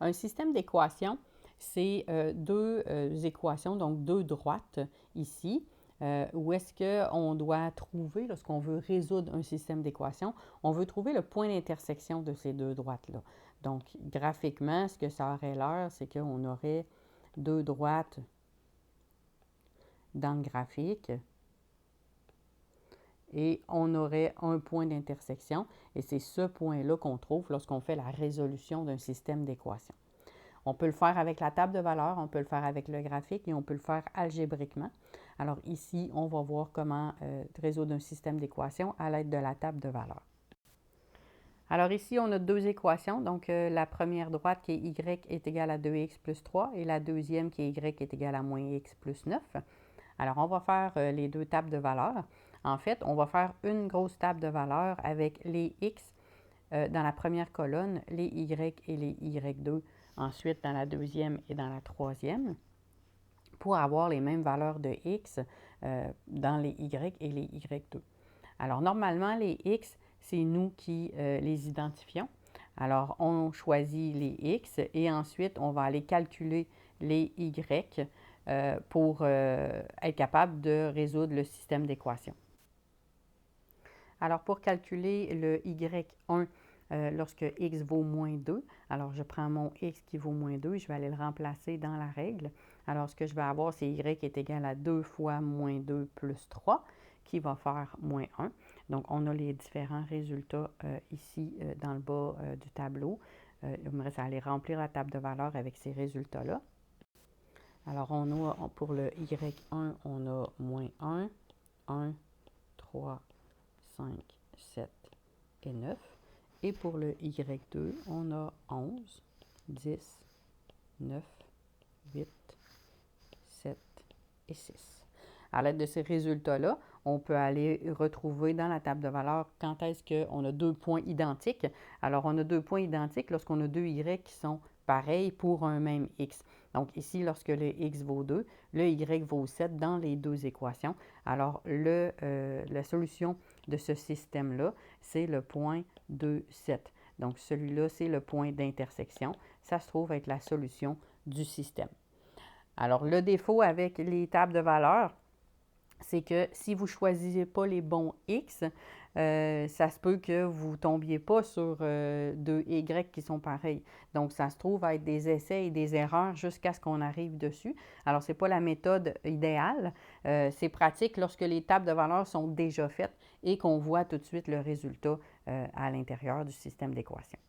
Un système d'équations, c'est deux équations, donc deux droites ici, où est-ce qu'on doit trouver, lorsqu'on veut résoudre un système d'équations, on veut trouver le point d'intersection de ces deux droites-là. Donc, graphiquement, ce que ça aurait l'air, c'est qu'on aurait deux droites dans le graphique et on aurait un point d'intersection et c'est ce point-là qu'on trouve lorsqu'on fait la résolution d'un système d'équations. On peut le faire avec la table de valeurs, on peut le faire avec le graphique et on peut le faire algébriquement. Alors ici, on va voir comment résoudre un système d'équations à l'aide de la table de valeurs. Alors ici, on a deux équations. Donc la première droite qui est y est égale à 2x plus 3 et la deuxième qui est y est égale à moins x plus 9. Alors on va faire les deux tables de valeurs. En fait, on va faire une grosse table de valeurs avec les x dans la première colonne, les y et les y2 ensuite dans la deuxième et dans la troisième, pour avoir les mêmes valeurs de x dans les y et les y2. Alors, normalement, les x, c'est nous qui les identifions. Alors, on choisit les x et ensuite, on va aller calculer les y pour être capable de résoudre le système d'équations. Alors, pour calculer le y1, lorsque x vaut moins 2, alors je prends mon x qui vaut moins 2, je vais aller le remplacer dans la règle. Alors, ce que je vais avoir, c'est y est égal à 2 fois moins 2 plus 3, qui va faire moins 1. Donc, on a les différents résultats ici dans le bas du tableau. Il me reste à aller remplir la table de valeurs avec ces résultats-là. Alors, pour le y1, on a moins 1, 1, 3, 5, 7 et 9. Et pour le y2, on a 11, 10, 9, 8, 7 et 6. À l'aide de ces résultats-là, on peut aller retrouver dans la table de valeurs quand est-ce qu'on a deux points identiques. Alors, on a deux points identiques lorsqu'on a deux y qui sont pareils pour un même x. Donc, ici, lorsque le x vaut 2, le y vaut 7 dans les deux équations. Alors, la solution de ce système-là, c'est le point 2, 7. Donc, celui-là, c'est le point d'intersection. Ça se trouve être la solution du système. Alors, le défaut avec les tables de valeurs, c'est que si vous ne choisissez pas les bons x, ça se peut que vous ne tombiez pas sur deux y qui sont pareils. Donc, ça se trouve être des essais et des erreurs jusqu'à ce qu'on arrive dessus. Alors, ce n'est pas la méthode idéale. C'est pratique lorsque les tables de valeurs sont déjà faites et qu'on voit tout de suite le résultat à l'intérieur du système d'équations.